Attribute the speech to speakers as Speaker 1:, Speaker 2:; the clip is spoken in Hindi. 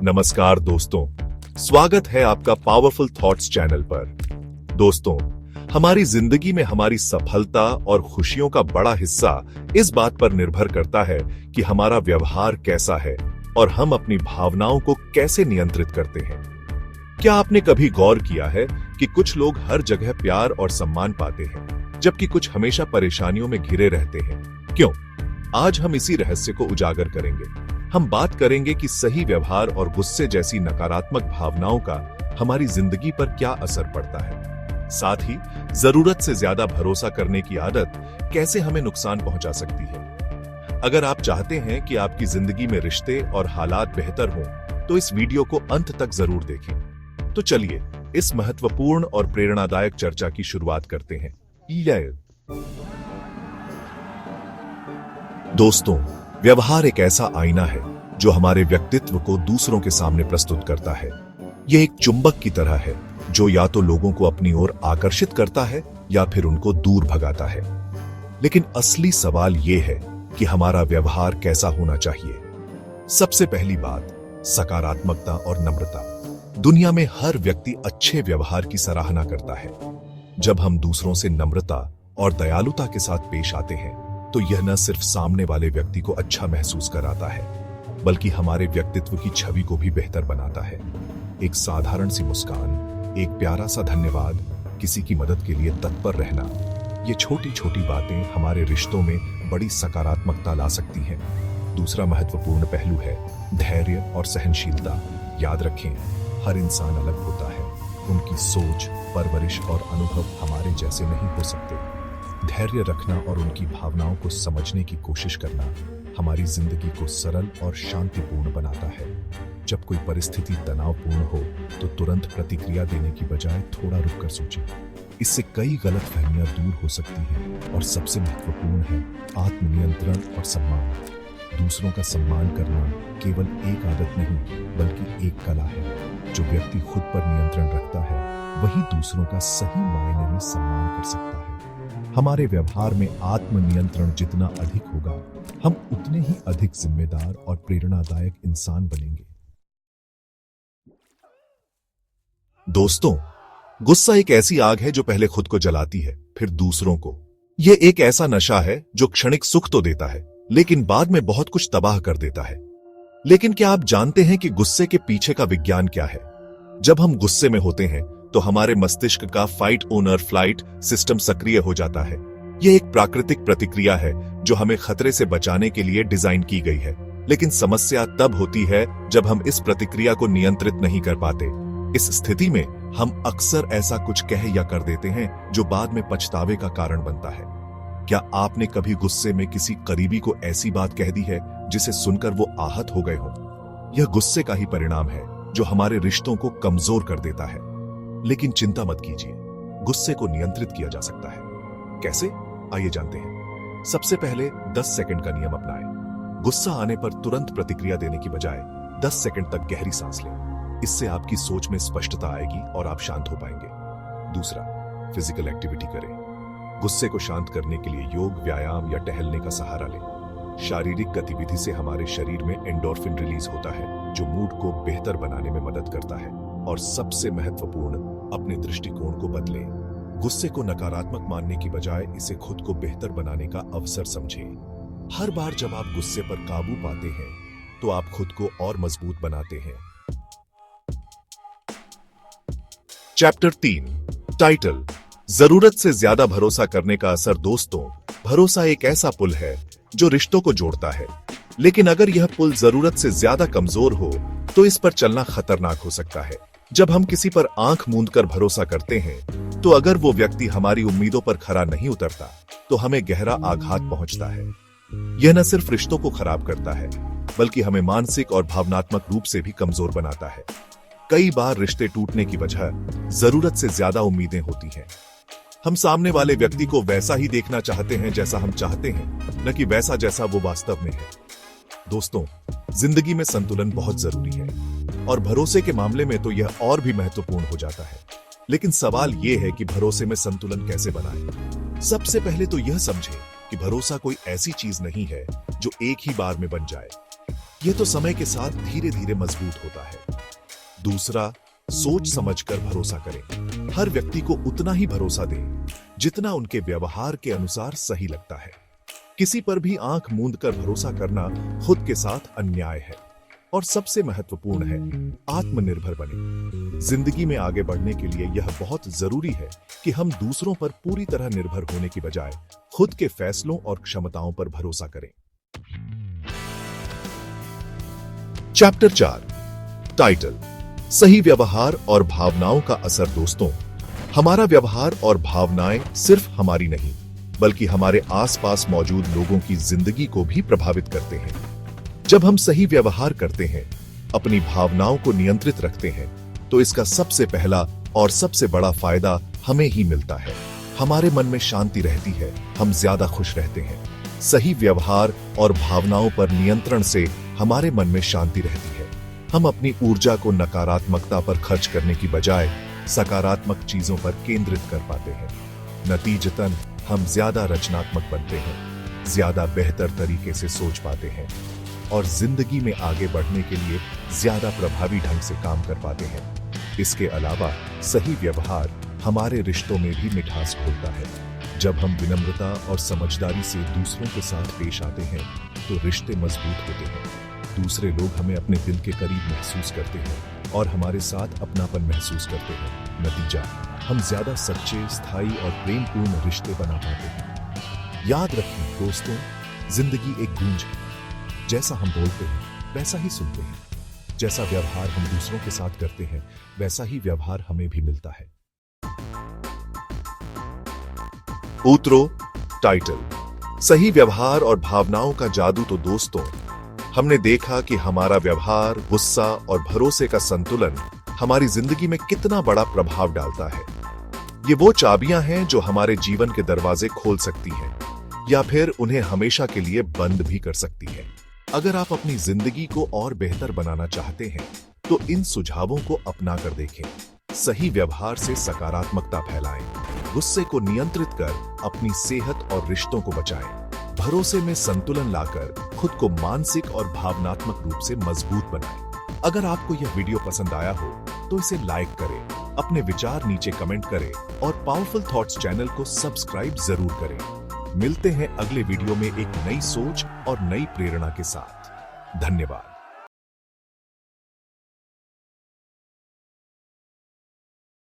Speaker 1: नमस्कार दोस्तों, स्वागत है आपका पावरफुल थॉट्स चैनल पर। दोस्तों, हमारी जिंदगी में हमारी सफलता और खुशियों का बड़ा हिस्सा इस बात पर निर्भर करता है कि हमारा व्यवहार कैसा है और हम अपनी भावनाओं को कैसे नियंत्रित करते हैं। क्या आपने कभी गौर किया है कि कुछ लोग हर जगह प्यार और सम्मान पाते हैं, जबकि कुछ हमेशा परेशानियों में घिरे रहते हैं? क्यों? आज हम इसी रहस्य को उजागर करेंगे। हम बात करेंगे कि सही व्यवहार और गुस्से जैसी नकारात्मक भावनाओं का हमारी जिंदगी पर क्या असर पड़ता है। साथ ही जरूरत से ज्यादा भरोसा करने की आदत कैसे हमें नुकसान पहुंचा सकती है। अगर आप चाहते हैं कि आपकी जिंदगी में रिश्ते और हालात बेहतर हों, तो इस वीडियो को अंत तक जरूर देखें। तो चलिए इस महत्वपूर्ण और प्रेरणादायक चर्चा की शुरुआत करते हैं। दोस्तों, व्यवहार एक ऐसा आईना है जो हमारे व्यक्तित्व को दूसरों के सामने प्रस्तुत करता है। यह एक चुंबक की तरह है जो या तो लोगों को अपनी ओर आकर्षित करता है या फिर उनको दूर भगाता है। लेकिन असली सवाल यह है कि हमारा व्यवहार कैसा होना चाहिए। सबसे पहली बात, सकारात्मकता और नम्रता। दुनिया में हर व्यक्ति अच्छे व्यवहार की सराहना करता है। जब हम दूसरों से नम्रता और दयालुता के साथ पेश आते हैं, तो यह न सिर्फ सामने वाले व्यक्ति को अच्छा महसूस कराता है, बल्कि हमारे व्यक्तित्व की छवि को भी बेहतर बनाता है। एक साधारण सी मुस्कान, एक प्यारा सा धन्यवाद, किसी की मदद के लिए तत्पर रहना, ये छोटी छोटी बातें हमारे रिश्तों में बड़ी सकारात्मकता ला सकती हैं। दूसरा महत्वपूर्ण पहलू है धैर्य और सहनशीलता। याद रखें, हर इंसान अलग होता है। उनकी सोच, परवरिश और अनुभव हमारे जैसे नहीं हो सकते। धैर्य रखना और उनकी भावनाओं को समझने की कोशिश करना हमारी जिंदगी को सरल और शांतिपूर्ण बनाता है। जब कोई परिस्थिति तनावपूर्ण हो, तो तुरंत प्रतिक्रिया देने की बजाय थोड़ा रुककर सोचें। इससे कई गलतफहमियां दूर हो सकती हैं। और सबसे महत्वपूर्ण है आत्मनियंत्रण और सम्मान। दूसरों का सम्मान करना केवल एक आदत नहीं, बल्कि एक कला है। जो व्यक्ति खुद पर नियंत्रण रखता है, वही दूसरों का सही मायने में सम्मान कर सकता है। हमारे व्यवहार में आत्मनियंत्रण जितना अधिक होगा, हम उतने ही अधिक जिम्मेदार और प्रेरणादायक इंसान बनेंगे। दोस्तों, गुस्सा एक ऐसी आग है जो पहले खुद को जलाती है, फिर दूसरों को। यह एक ऐसा नशा है जो क्षणिक सुख तो देता है, लेकिन बाद में बहुत कुछ तबाह कर देता है। लेकिन क्या आप जानते हैं कि गुस्से के पीछे का विज्ञान क्या है? जब हम गुस्से में होते हैं, तो हमारे मस्तिष्क का फाइट ओनर फ्लाइट सिस्टम सक्रिय हो जाता है। यह एक प्राकृतिक प्रतिक्रिया है जो हमें खतरे से बचाने के लिए डिजाइन की गई है। लेकिन समस्या तब होती है जब हम इस प्रतिक्रिया को नियंत्रित नहीं कर पाते। इस स्थिति में हम अक्सर ऐसा कुछ कह या कर देते हैं जो बाद में पछतावे का कारण बनता है। क्या आपने कभी गुस्से में किसी करीबी को ऐसी बात कह दी है जिसे सुनकर वो आहत हो गए हो? यह गुस्से का ही परिणाम है जो हमारे रिश्तों को कमजोर कर देता है। लेकिन चिंता मत कीजिए, गुस्से को नियंत्रित किया जा सकता है। कैसे? आइए जानते हैं। सबसे पहले 10 सेकंड का नियम अपनाएं। गुस्सा आने पर तुरंत प्रतिक्रिया देने की बजाय 10 सेकंड तक गहरी सांस लें। इससे आपकी सोच में स्पष्टता आएगी और आप शांत हो पाएंगे। दूसरा, फिजिकल एक्टिविटी करें। गुस्से को शांत करने के लिए योग, व्यायाम या टहलने का सहारा लें। शारीरिक गतिविधि से हमारे शरीर में एंडोर्फिन रिलीज होता है, जो मूड को बेहतर बनाने में मदद करता है। और सबसे महत्वपूर्ण, अपने दृष्टिकोण को बदलें। गुस्से को नकारात्मक मानने की बजाय इसे खुद को बेहतर बनाने का अवसर समझें। हर बार जब आप गुस्से पर काबू पाते हैं, तो आप खुद को और मजबूत बनाते हैं। चैप्टर 3, टाइटल, जरूरत से ज्यादा भरोसा करने का असर। दोस्तों, भरोसा एक ऐसा पुल है जो रिश्तों को जोड़ता है। लेकिन अगर यह पुल जरूरत से ज्यादा कमजोर हो, तो इस पर चलना खतरनाक हो सकता है। जब हम किसी पर आंख मूंदकर भरोसा करते हैं, तो अगर वो व्यक्ति हमारी उम्मीदों पर खरा नहीं उतरता, तो हमें गहरा आघात पहुंचता है। यह न सिर्फ रिश्तों को खराब करता है, बल्कि हमें मानसिक और भावनात्मक रूप से भी कमजोर बनाता है। कई बार रिश्ते टूटने की वजह जरूरत से ज्यादा उम्मीदें होती हैं। हम सामने वाले व्यक्ति को वैसा ही देखना चाहते हैं जैसा हम चाहते हैं, न कि वैसा जैसा वो वास्तव में है। दोस्तों, जिंदगी में संतुलन बहुत जरूरी है, और भरोसे के मामले में तो यह और भी महत्वपूर्ण हो जाता है। लेकिन सवाल यह है कि भरोसे में संतुलन कैसे बनाएं? सबसे पहले तो यह समझें कि भरोसा कोई ऐसी चीज नहीं है जो एक ही बार में बन जाए। यह तो समय के साथ धीरे धीरे मजबूत होता है। दूसरा, सोच समझकर भरोसा करें। हर व्यक्ति को उतना ही भरोसा दें जितना उनके व्यवहार के अनुसार सही लगता है। किसी पर भी आंख मूंद कर भरोसा करना खुद के साथ अन्याय है। और सबसे महत्वपूर्ण है, आत्मनिर्भर बने। जिंदगी में आगे बढ़ने के लिए यह बहुत जरूरी है कि हम दूसरों पर पूरी तरह निर्भर होने की बजाय खुद के फैसलों और क्षमताओं पर भरोसा करें। चैप्टर 4, टाइटल, सही व्यवहार और भावनाओं का असर। दोस्तों, हमारा व्यवहार और भावनाएं सिर्फ हमारी नहीं बल्कि हमारे आसपास मौजूद लोगों की जिंदगी को भी प्रभावित करते हैं। जब हम सही व्यवहार करते हैं, अपनी भावनाओं को नियंत्रित रखते हैं, तो इसका सबसे पहला और सबसे बड़ा फायदा हमें ही मिलता है। हमारे मन में शांति रहती है, हम ज्यादा खुश रहते हैं। सही व्यवहार और भावनाओं पर नियंत्रण से हमारे मन में शांति रहती है। हम अपनी ऊर्जा को नकारात्मकता पर खर्च करने की बजाय सकारात्मक चीजों पर केंद्रित कर पाते हैं। नतीजतन हम ज्यादा रचनात्मक बनते हैं, ज्यादा बेहतर तरीके से सोच पाते हैं और जिंदगी में आगे बढ़ने के लिए ज्यादा प्रभावी ढंग से काम कर पाते हैं। इसके अलावा सही व्यवहार हमारे रिश्तों में भी मिठास घोलता है। जब हम विनम्रता और समझदारी से दूसरों के साथ पेश आते हैं तो रिश्ते मजबूत होते हैं। दूसरे लोग हमें अपने दिल के करीब महसूस करते हैं और हमारे साथ अपनापन महसूस करते हैं। नतीजा, हम ज्यादा सच्चे, स्थायी और प्रेमपूर्ण रिश्ते बना पाते हैं। याद रखिए दोस्तों, जिंदगी एक गूंज है। जैसा हम बोलते हैं वैसा ही सुनते हैं। जैसा व्यवहार हम दूसरों के साथ करते हैं वैसा ही व्यवहार हमें भी मिलता है। उत्तरों, टाइटल, सही व्यवहार और भावनाओं का जादू। तो दोस्तों, हमने देखा कि हमारा व्यवहार, गुस्सा और भरोसे का संतुलन हमारी जिंदगी में कितना बड़ा प्रभाव डालता है। ये वो चाबियां हैं जो हमारे जीवन के दरवाजे खोल सकती हैं या फिर उन्हें हमेशा के लिए बंद भी कर सकती है। अगर आप अपनी जिंदगी को और बेहतर बनाना चाहते हैं तो इन सुझावों को अपना कर देखें। सही व्यवहार से सकारात्मकता फैलाएं, गुस्से को नियंत्रित कर अपनी सेहत और रिश्तों को बचाएं, भरोसे में संतुलन लाकर खुद को मानसिक और भावनात्मक रूप से मजबूत बनाएं। अगर आपको यह वीडियो पसंद आया हो तो इसे लाइक करें, अपने विचार नीचे कमेंट करें और पावरफुल थॉट्स चैनल को सब्सक्राइब जरूर करें। मिलते हैं अगले वीडियो में एक नई सोच और नई प्रेरणा के साथ। धन्यवाद।